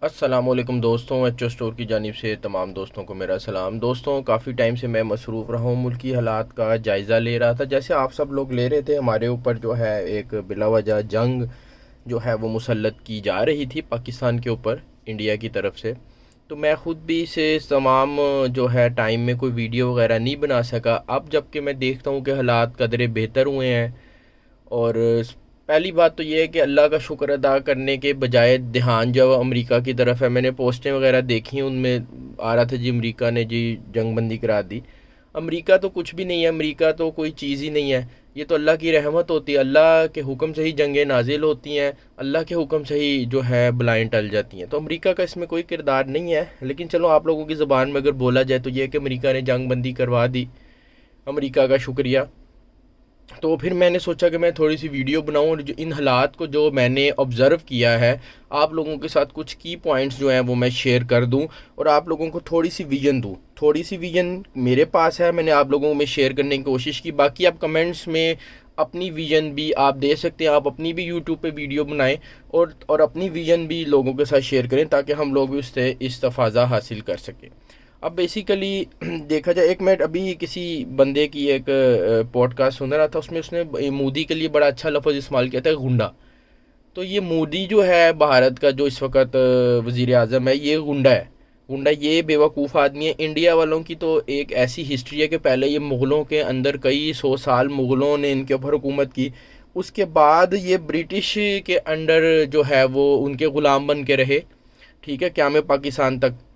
अस्सलामुअलैकुम दोस्तों, H O store की जानिब से तमाम दोस्तों को मेरा सलाम। दोस्तों, काफ़ी टाइम से मैं मसरूफ़ रहा हूँ, मुल्की हालात का जायज़ा ले रहा था, जैसे आप सब लोग ले रहे थे। हमारे ऊपर जो है एक बिलावजह जंग जो है वो मुसल्लत की जा रही थी पाकिस्तान के ऊपर, इंडिया की तरफ से। तो मैं ख़ुद भी इसे तमाम जो है टाइम में कोई वीडियो वगैरह नहीं बना सका। अब जबकि मैं देखता हूँ कि हालात कदरे बेहतर हुए हैं, और पहली बात तो ये है कि अल्लाह का शुक्र अदा करने के बजाय ध्यान जब अमेरिका की तरफ है। मैंने पोस्टें वगैरह देखी हैं, उनमें आ रहा था जी अमेरिका ने जी जंगबंदी करा दी। अमेरिका तो कुछ भी नहीं है, अमेरिका तो कोई चीज़ ही नहीं है। ये तो अल्लाह की रहमत होती है, अल्लाह के हुक्म से ही जंगें नाजिल होती हैं, अल्लाह के हुक्म से ही जो है बलाएँ टल जाती हैं। तो अमेरिका का इसमें कोई किरदार नहीं है। लेकिन चलो, आप लोगों की ज़ुबान में अगर बोला जाए तो ये है कि अमेरिका ने जंगबंदी करवा दी, अमेरिका का शुक्रिया। तो फिर मैंने सोचा कि मैं थोड़ी सी वीडियो बनाऊं, और जो इन हालात को जो मैंने ऑब्ज़र्व किया है, आप लोगों के साथ कुछ की पॉइंट्स जो हैं वो मैं शेयर कर दूं, और आप लोगों को थोड़ी सी विजन दूं। थोड़ी सी विजन मेरे पास है, मैंने आप लोगों में शेयर करने की कोशिश की। बाकी आप कमेंट्स में अपनी विजन भी आप दे सकते हैं, आप अपनी भी यूट्यूब पे वीडियो बनाएं, और अपनी विजन भी लोगों के साथ शेयर करें, ताकि हम लोग भी उससे इस्तेफ़ाज़ा हासिल कर सकें। अब बेसिकली देखा जाए, एक मिनट, अभी किसी बंदे की एक पॉडकास्ट सुन रहा था, उसमें उसने मोदी के लिए बड़ा अच्छा लफ्ज़ इस्तेमाल किया था, गुंडा। तो ये मोदी जो है भारत का, जो इस वक्त वज़ीर आज़म है, ये गुंडा है। गुंडा, ये बेवकूफ़ आदमी है। इंडिया वालों की तो एक ऐसी हिस्ट्री है कि पहले ये मुग़लों के अंदर कई सौ साल मुग़लों ने इनके ऊपर हुकूमत की, उसके बाद ये ब्रिटिश के अंडर जो है वो उनके ग़ुलाम बन के रहे, ठीक है, क़याम पाकिस्तान तक।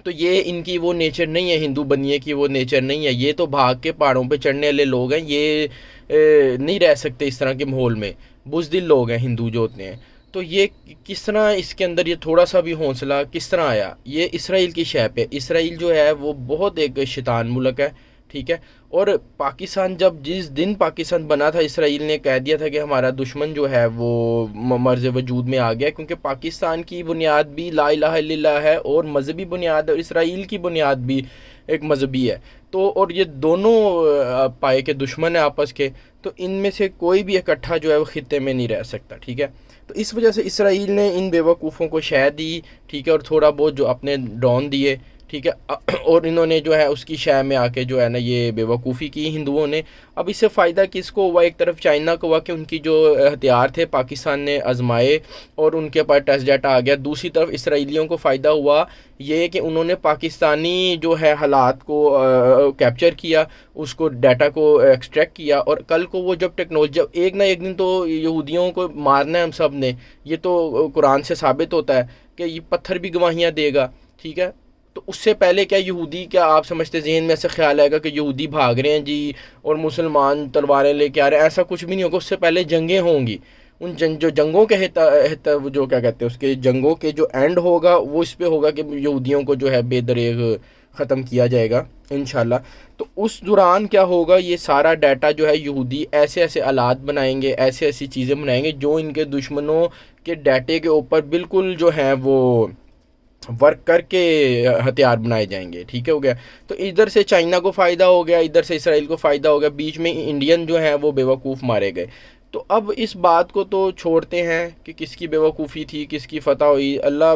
तो ये इनकी वो नेचर नहीं है, हिंदू बनिए की वो नेचर नहीं है। ये तो भाग के पहाड़ों पे चढ़ने वाले लोग हैं, ये नहीं रह सकते इस तरह के माहौल में। बुज़दिल लोग हैं हिंदू जो होते हैं। तो ये किस तरह इसके अंदर ये थोड़ा सा भी हौसला किस तरह आया? ये इसराइल की शय पे। इसराइल जो है वो बहुत एक शैतान मुल्क है, ठीक है। और पाकिस्तान, जब जिस दिन पाकिस्तान बना था, इसराइल ने कह दिया था कि हमारा दुश्मन जो है वो मर्ज़ वजूद में आ गया, क्योंकि पाकिस्तान की बुनियाद भी ला इलाहा इल्लल्लाह है, और मजहबी बुनियाद, और इसराइल की बुनियाद भी एक मजहबी है। तो और ये दोनों पाए के दुश्मन है आपस के। तो इनमें से कोई भी इकट्ठा जो है वो खित्ते में नहीं रह सकता, ठीक है। तो इस वजह से इसराइल ने इन बेवकूफ़ों को शह दी, ठीक है, और थोड़ा बहुत जो अपने ड्रोन दिए, ठीक है, और इन्होंने जो है उसकी शय में आके जो है ना ये बेवकूफ़ी की हिंदुओं ने। अब इससे फ़ायदा किसको हुआ? एक तरफ चाइना को हुआ कि उनकी जो हथियार थे पाकिस्तान ने आजमाए और उनके पास टेस्ट डाटा आ गया। दूसरी तरफ इसराइलियों को फ़ायदा हुआ ये कि उन्होंने पाकिस्तानी जो है हालात को कैप्चर किया, उसको डाटा को एक्सट्रैक्ट किया, और कल को वो जब टेक्नोलॉजी, जब एक ना एक दिन तो यहूदियों को मारना है हम सब ने, ये तो कुरान से साबित होता है कि ये पत्थर भी गवाहियाँ देगा, ठीक है। तो उससे पहले क्या यहूदी, क्या आप समझते जहन में ऐसा ख्याल आएगा कि यहूदी भाग रहे हैं जी और मुसलमान तलवारें लेके आ रहे हैं? ऐसा कुछ भी नहीं होगा। उससे पहले जंगें होंगी। उन जो जंगों के वो जो क्या कहते हैं, उसके जंगों के जो एंड होगा वो इस पे होगा कि यहूदियों को जो है बेदरेग ख़त्म किया जाएगा इंशाल्लाह। तो उस दौरान क्या होगा, ये सारा डाटा जो है यहूदी ऐसे ऐसे आलात बनाएंगे, ऐसे ऐसी चीज़ें बनाएंगे जो इनके दुश्मनों के डाटे के ऊपर बिल्कुल जो है वो वर्क करके हथियार बनाए जाएंगे, ठीक है, हो गया। तो इधर से चाइना को फ़ायदा हो गया, इधर से इसराइल को फ़ायदा हो गया, बीच में इंडियन जो हैं वो बेवकूफ़ मारे गए। तो अब इस बात को तो छोड़ते हैं कि किसकी बेवकूफ़ी थी, किसकी फ़तह हुई। अल्लाह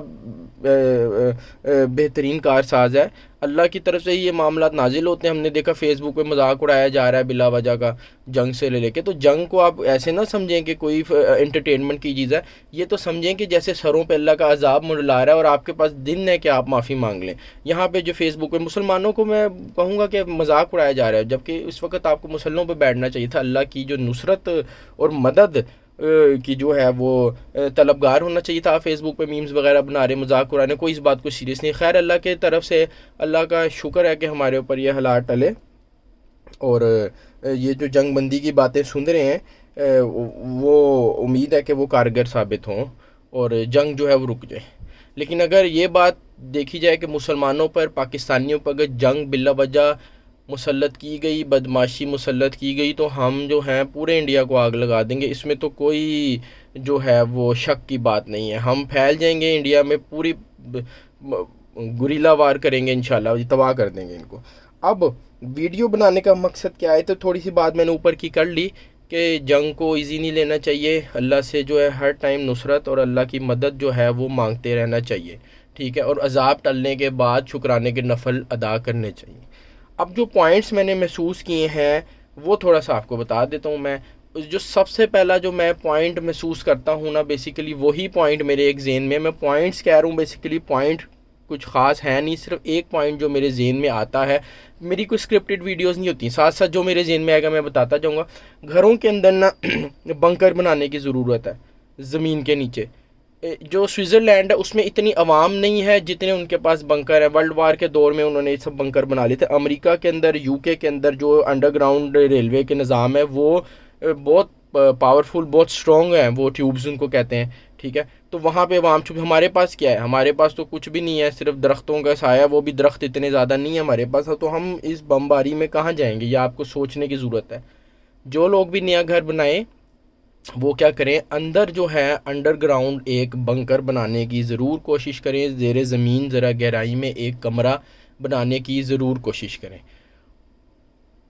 बेहतरीन कारसाज है, अल्लाह की तरफ से ही ये मामला नाजिल होते हैं। हमने देखा फेसबुक पे मजाक उड़ाया जा रहा है बिला वजह का, जंग से ले लेके। तो जंग को आप ऐसे ना समझें कि कोई एंटरटेनमेंट की चीज़ है, ये तो समझें कि जैसे सरों पे अल्लाह का अजाब मंडला रहा है और आपके पास दिन है कि आप माफ़ी मांग लें। यहाँ पे जो फेसबुक पे मुसलमानों को मैं कहूँगा कि मजाक उड़ाया जा रहा है, जबकि इस वक्त आपको मुसल्लों पे बैठना चाहिए था। अल्लाह की जो नुसरत और मदद की जो है वो तलबगार होना चाहिए था। फेसबुक पे मीम्स वगैरह बना रहे, मजाक उड़ाने, कोई इस बात को सीरियस नहीं। खैर, अल्लाह के तरफ से अल्लाह का शुक्र है कि हमारे ऊपर ये हालात टले, और ये जो जंग बंदी की बातें सुन रहे हैं वो उम्मीद है कि वो कारगर साबित हों और जंग जो है वो रुक जाए। लेकिन अगर ये बात देखी जाए कि मुसलमानों पर, पाकिस्तानियों पर अगर जंग बिला वजह मुसल्लत की गई, बदमाशी मुसल्लत की गई, तो हम जो हैं पूरे इंडिया को आग लगा देंगे। इसमें तो कोई जो है वो शक की बात नहीं है। हम फैल जाएंगे इंडिया में, पूरी गुरीला वार करेंगे इंशाल्लाह, तबाह कर देंगे इनको। अब वीडियो बनाने का मकसद क्या है, तो थोड़ी सी बात मैंने ऊपर की कर ली कि जंग को इजी नहीं लेना चाहिए, अल्लाह से जो है हर टाइम नुसरत और अल्लाह की मदद जो है वो मांगते रहना चाहिए, ठीक है। और अजाब टलने के बाद शुक्राने के नफल अदा करने चाहिए। अब जो पॉइंट्स मैंने महसूस किए हैं वो थोड़ा सा आपको बता देता हूँ मैं। जो सबसे पहला जो मैं पॉइंट महसूस करता हूँ ना, बेसिकली वही पॉइंट मेरे एक ज़हन में, मैं पॉइंट्स कह रहा हूँ, बेसिकली पॉइंट कुछ ख़ास है नहीं, सिर्फ एक पॉइंट जो मेरे जहन में आता है। मेरी कोई स्क्रिप्टेड वीडियोस नहीं होती, साथ साथ जो मेरे जहन में आएगा मैं बताता जाऊँगा। घरों के अंदर ना बंकर बनाने की ज़रूरत है ज़मीन के नीचे। जो स्विट्ज़रलैंड है उसमें इतनी आवाम नहीं है जितने उनके पास बंकर है। वर्ल्ड वार के दौर में उन्होंने ये सब बंकर बना लिए थे। अमेरिका के अंदर, यूके के अंदर जो अंडरग्राउंड रेलवे के निज़ाम है वो बहुत पावरफुल, बहुत स्ट्रॉन्ग है, वो ट्यूब्स उनको कहते हैं, ठीक है। तो वहाँ पे आवाम चुप। हमारे पास क्या है? हमारे पास तो कुछ भी नहीं है, सिर्फ दरख्तों का साया, वो भी दरख्त इतने ज़्यादा नहीं है हमारे पास। तो हम इस बमबारी में कहाँ जाएंगे, ये आपको सोचने की ज़रूरत है। जो लोग भी नया घर बनाएं वो क्या करें, अंदर जो है अंडरग्राउंड एक बंकर बनाने की ज़रूर कोशिश करें। ज़ेरे ज़मीन ज़रा गहराई में एक कमरा बनाने की ज़रूर कोशिश करें।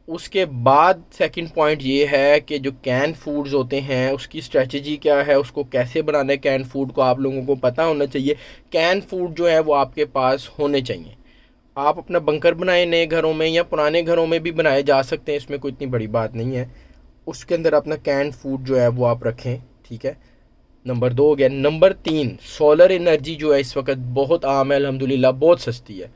उसके बाद सेकंड पॉइंट ये है कि जो कैन फूड्स होते हैं उसकी स्ट्रेटजी क्या है, उसको कैसे बनाना है। कैन फूड को आप लोगों को पता होना चाहिए। कैन फूड जो है वो आपके पास होने चाहिए। आप अपना बंकर बनाएं नए घरों में, या पुराने घरों में भी बनाए जा सकते हैं, इसमें कोई इतनी बड़ी बात नहीं है। उसके अंदर अपना कैन फूड जो है वो आप रखें, ठीक है। नंबर 2 हो गया। नंबर 3, सोलर एनर्जी जो है इस वक्त बहुत आम है, अल्हम्दुलिल्लाह बहुत सस्ती है।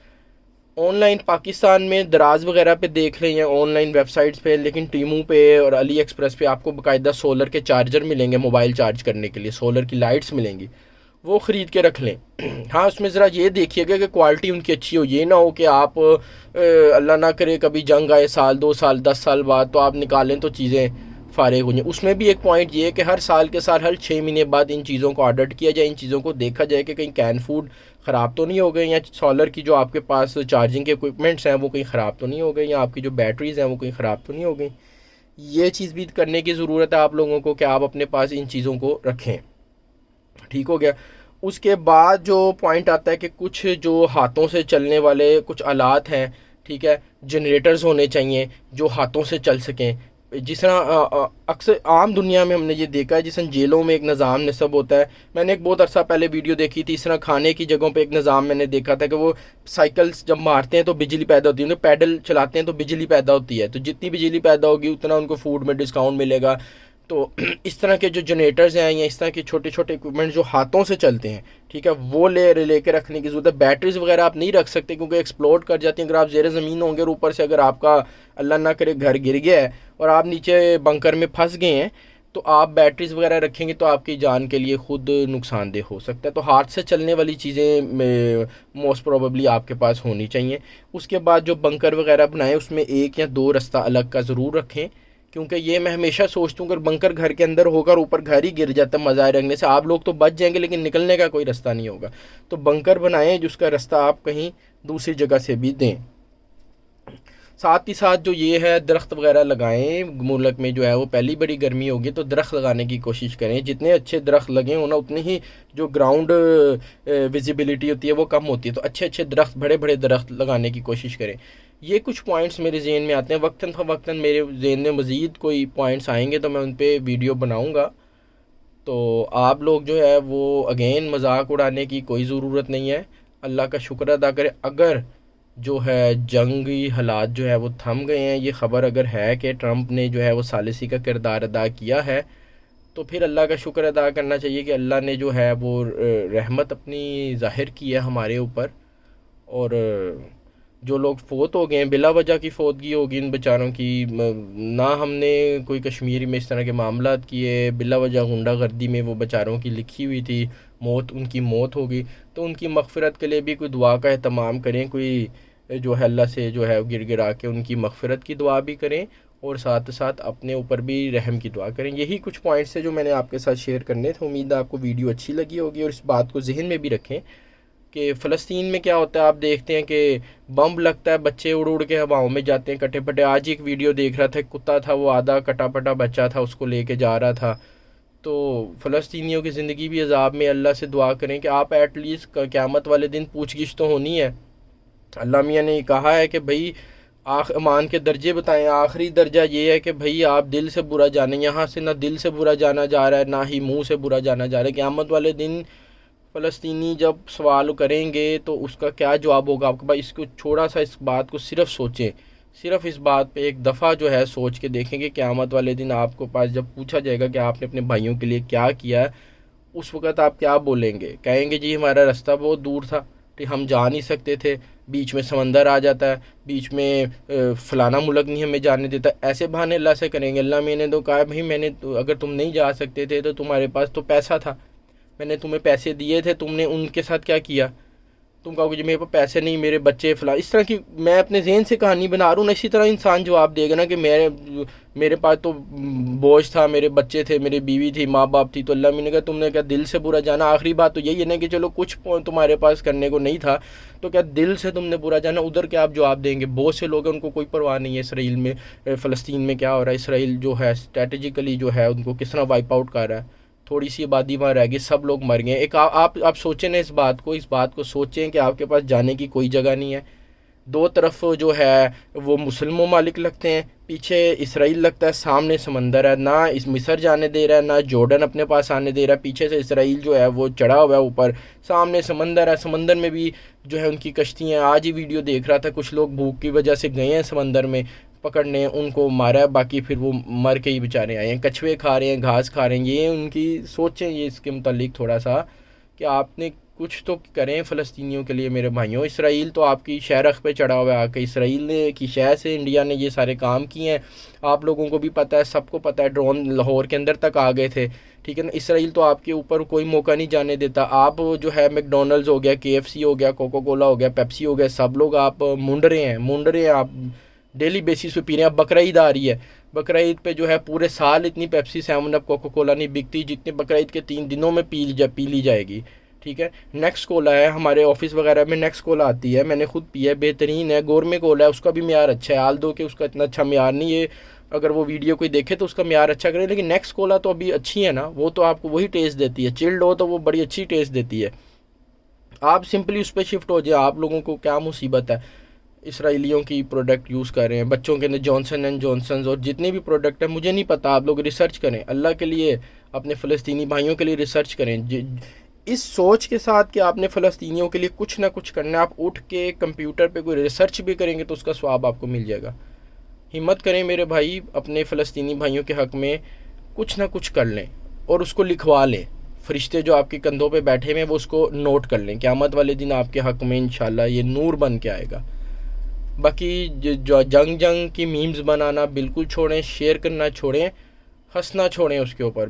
ऑनलाइन पाकिस्तान में दराज वगैरह पे देख लें या ऑनलाइन वेबसाइट्स पे, लेकिन टीमू पे और अली एक्सप्रेस पे आपको बाकायदा सोलर के चार्जर मिलेंगे मोबाइल चार्ज करने के लिए, सोलर की लाइट्स मिलेंगी, वो ख़रीद के रख लें। हाँ, उसमें ज़रा ये देखिएगा कि क्वालिटी उनकी अच्छी हो। ये ना हो कि आप अल्लाह ना करे कभी जंग आए साल 2 साल 10 साल बाद तो आप निकालें तो चीज़ें फ़ारिग हो जाए। उसमें भी एक पॉइंट ये है कि हर साल के साल हर 6 महीने बाद इन चीज़ों को ऑडिट किया जाए, इन चीज़ों को देखा जाए कि कहीं कैन फूड ख़राब तो नहीं हो गए, या सोलर की जो आपके पास चार्जिंग के इक्विपमेंट्स हैं वो कहीं ख़राब तो नहीं हो गए, या आपकी जो बैटरीज़ हैं वो कहीं ख़राब तो नहीं हो गई। ये चीज़ भी करने की ज़रूरत है आप लोगों को कि आप अपने पास इन चीज़ों को रखें, ठीक हो गया। उसके बाद जो पॉइंट आता है कि कुछ जो हाथों से चलने वाले कुछ आलात हैं, ठीक है, जनरेटर्स होने चाहिए जो हाथों से चल सकें। जिस तरह अक्सर आम दुनिया में हमने ये देखा है, जिस तरह जेलों में एक निज़ाम नस्ब होता है। मैंने एक बहुत अरसा पहले वीडियो देखी थी, इस तरह खाने की जगहों पे एक निज़ाम मैंने देखा था कि वो साइकिल्स जब मारते हैं तो बिजली पैदा होती है, तो पैडल चलाते हैं तो बिजली पैदा होती है, तो जितनी बिजली पैदा होगी उतना उनको फूड में डिस्काउंट मिलेगा। तो इस तरह के जो जनरेटर्स हैं या इस तरह के छोटे छोटे इक्विपमेंट जो हाथों से चलते हैं, ठीक है, वो लेके रखने की ज़रूरत है। बैटरीज वगैरह आप नहीं रख सकते क्योंकि एक्सप्लोड कर जाती हैं। अगर आप ज़ेरे ज़मीन होंगे और ऊपर से अगर आपका अल्लाह ना करे घर गिर गया है और आप नीचे बंकर में फंस गए हैं, तो आप बैटरीज वगैरह रखेंगे तो आपकी जान के लिए खुद नुकसानदेह हो सकता है। तो हाथ से चलने वाली चीज़ें मोस्ट प्रोबेबली आपके पास होनी चाहिए। उसके बाद जो बंकर वगैरह बनाएं उसमें 1 या 2 रास्ता अलग का ज़रूर रखें, क्योंकि ये मैं हमेशा सोचता हूँ अगर बंकर घर के अंदर होकर ऊपर घर ही गिर जाता है मज़ाए रखने से, आप लोग तो बच जाएंगे लेकिन निकलने का कोई रास्ता नहीं होगा। तो बंकर बनाएं जिसका रास्ता आप कहीं दूसरी जगह से भी दें। साथ ही साथ जो ये है दरख्त वगैरह लगाएं। मुल्क में जो है वो पहली बड़ी गर्मी होगी तो दरख्त लगाने की कोशिश करें। जितने अच्छे दरख्त लगे हो ना उतनी ही जो ग्राउंड विजिबिलिटी होती है वो कम होती है। तो अच्छे अच्छे दरख्त, बड़े बड़े दरख्त लगाने की कोशिश करें। ये कुछ पॉइंट्स मेरे जहन में आते हैं। वक्तन फ़वक्तन मेरे जहन में मज़ीद कोई पॉइंट्स आएंगे तो मैं उन पर वीडियो बनाऊँगा। तो आप लोग जो है वो अगेन मजाक उड़ाने की कोई ज़रूरत नहीं है। अल्लाह का शुक्र अदा करें। अगर जो है जंगी हालात जो है वो थम गए हैं, ये ख़बर अगर है कि ट्रंप ने जो है वो सालिसी का किरदार अदा किया है, तो फिर अल्लाह का शुक्र अदा करना चाहिए कि अल्लाह ने जो है वो रहमत अपनी ज़ाहिर की है हमारे ऊपर। और जो लोग फ़ौत हो गए हैं, बिला वजह की फ़ौतगी होगी इन बेचारों की, ना हमने कोई कश्मीरी में इस तरह के मामला किए, बिला वजह गुंडागर्दी में वो बेचारों की लिखी हुई थी मौत, उनकी मौत होगी। तो उनकी मग़फ़िरत के लिए भी कोई दुआ का एहतमाम करें, कोई जो है अल्लाह से जो है गिर गिरा के उनकी मग़फ़िरत की दुआ भी करें, और साथ साथ अपने ऊपर भी रहम की दुआ करें। यही कुछ पॉइंट्स है जो मैंने आपके साथ शेयर करने थे। उम्मीद है आपको वीडियो अच्छी लगी होगी, और इस बात को जहन में भी रखें कि फ़लस्तीन में क्या होता है। आप देखते हैं कि बम लगता है, बच्चे उड़ उड़ के हवाओं में जाते हैं कटे पटे। आज ही एक वीडियो देख रहा था, कुत्ता था वो आधा कटा पटा बच्चा था, उसको लेके जा रहा था। तो फ़लस्तीनियों की ज़िंदगी भी अजाब में। अल्लाह से दुआ करें कि आप एटलीस्ट क़यामत वाले दिन पूछ गिछ तो होनी है। अल्लाह मियाँ ने कहा है कि भाई ईमान के दर्जे बताएं। आखिरी दर्जा ये है कि भाई आप दिल से बुरा जाने, यहाँ से ना दिल से बुरा जाना जा रहा है ना ही मुंह से बुरा जाना जा रहा है। क़यामत वाले दिन फ़लस्तीनी जब सवाल करेंगे तो उसका क्या जवाब होगा आपके पास। इसको थोड़ा सा इस बात को सिर्फ सोचें, सिर्फ इस बात पे एक दफ़ा जो है सोच के देखें कि क़यामत वाले दिन आपको पास जब पूछा जाएगा कि आपने अपने भाइयों के लिए क्या किया है, उस वक़्त आप क्या बोलेंगे। कहेंगे जी हमारा रास्ता बहुत दूर था, कि हम जा नहीं सकते थे, बीच में समंदर आ जाता है, बीच में फ़लाना मुल्क नहीं हमें जाने देता। ऐसे बहाने अल्लाह से करेंगे। अल्लाह मैंने तो कहा भाई मैंने तो, अगर तुम नहीं जा सकते थे तो तुम्हारे पास तो पैसा था, मैंने तुम्हें पैसे दिए थे, तुमने उनके साथ क्या किया। तुम कहोगे जी मेरे पास पैसे नहीं, मेरे बच्चे फला, इस तरह की मैं अपने जहन से कहानी बना रहा हूँ ना। इसी तरह इंसान जवाब देगा ना कि मेरे पास तो बोझ था, मेरे बच्चे थे, मेरी बीवी थी, माँ बाप थी। तो अल्लाह मैंने कहा तुमने क्या दिल से बुरा जाना। आखिरी बात तो यही है ना कि चलो कुछ तुम्हारे पास करने को नहीं था तो क्या दिल से तुमने बुरा जाना। उधर क्या आप जवाब देंगे। बहुत से लोग हैं उनको कोई परवाह नहीं है इसराइल में, फ़लस्तीन में क्या हो रहा है। इसराइल जो है स्ट्रेटजिकली जो है उनको किस तरह वाइप आउट कर रहा है। थोड़ी सी आबादी वहाँ रह गई, सब लोग मर गए। एक आप सोचें ना इस बात को सोचें कि आपके पास जाने की कोई जगह नहीं है। दो तरफ जो है वो मुस्लिम ममालिक लगते हैं, पीछे इसराइल लगता है, सामने समंदर है, ना इस मिस्र जाने दे रहा है ना जॉर्डन अपने पास आने दे रहा है। पीछे से इसराइल जो है वो चढ़ा हुआ है ऊपर, सामने समंदर है, समंदर में भी जो है उनकी कश्तियाँ। आज ही वीडियो देख रहा था, कुछ लोग भूख की वजह से गए हैं समंदर में पकड़ने, उनको मारा है, बाकी फिर वो मर के ही बेचारे आए हैं। कछुए खा रहे हैं, घास खा रहे हैं। ये उनकी सोचें ये इसके मुतालिक थोड़ा सा कि आपने कुछ तो करें फ़लस्तीनियों के लिए मेरे भाइयों। इसराइल तो आपकी शहरख पे चढ़ा हुआ है आके, इसराइल ने की शहर से इंडिया ने ये सारे काम किए हैं। आप लोगों को भी पता है, सबको पता है, ड्रोन लाहौर के अंदर तक आ गए थे, ठीक है ना। इसराइल तो आपके ऊपर कोई मौका नहीं जाने देता। आप जो है मैकडोनल्ड्स हो गया, KFC हो गया, कोका कोला हो गया, पेप्सी हो गया, सब लोग आप मुंड रहे हैं आप डेली बेसिस पे पी रहे हैं। अब बकरा ईद आ रही है, बकरा ईद पे जो है पूरे साल इतनी पेप्सी, 7 अप, कोका कोला नहीं बिकती जितने बकरा ईद के 3 दिनों में पी ली जाएगी, ठीक है। नेक्स्ट कोला है हमारे ऑफिस वगैरह में, नेक्स्ट कोला आती है, मैंने खुद पिया है, बेहतरीन है। गोरमे कोला है, उसका भी म्यार अच्छा है। आल दो कि उसका इतना अच्छा म्यार नहीं है, अगर वो वीडियो कोई देखे तो उसका म्यार अच्छा करे, लेकिन नेक्स्ट कोला तो अभी अच्छी है ना, वो तो आपको वही टेस्ट देती है। चिल्ड हो तो वो बड़ी अच्छी टेस्ट देती है। आप सिंपली उस पर शिफ्ट हो जाए। आप लोगों को क्या मुसीबत है, इसराइलियों की प्रोडक्ट यूज़ कर रहे हैं बच्चों के अंदर, जॉनसन एंड जॉनसन और जितने भी प्रोडक्ट हैं, मुझे नहीं पता। आप लोग रिसर्च करें, अल्लाह के लिए अपने फ़लस्तीनी भाइयों के लिए रिसर्च करें, इस सोच के साथ कि आपने फ़लस्तीनियों के लिए कुछ ना कुछ करना है। आप उठ के कंप्यूटर पे कोई रिसर्च भी करेंगे तो उसका स्वाब आपको मिल जाएगा। हिम्मत करें मेरे भाई, अपने फ़लस्तीनी भाइयों के हक़ में कुछ ना कुछ कर लें और उसको लिखवा लें। फरिश्ते जो आपके कंधों पे बैठे हुए हैं वो उसको नोट कर लें। क़यामत वाले दिन आपके हक़ में इंशाल्लाह ये नूर बन के आएगा। बाकी जो जंग की मीम्स बनाना बिल्कुल छोड़ें, शेयर करना छोड़ें, हंसना छोड़ें उसके ऊपर।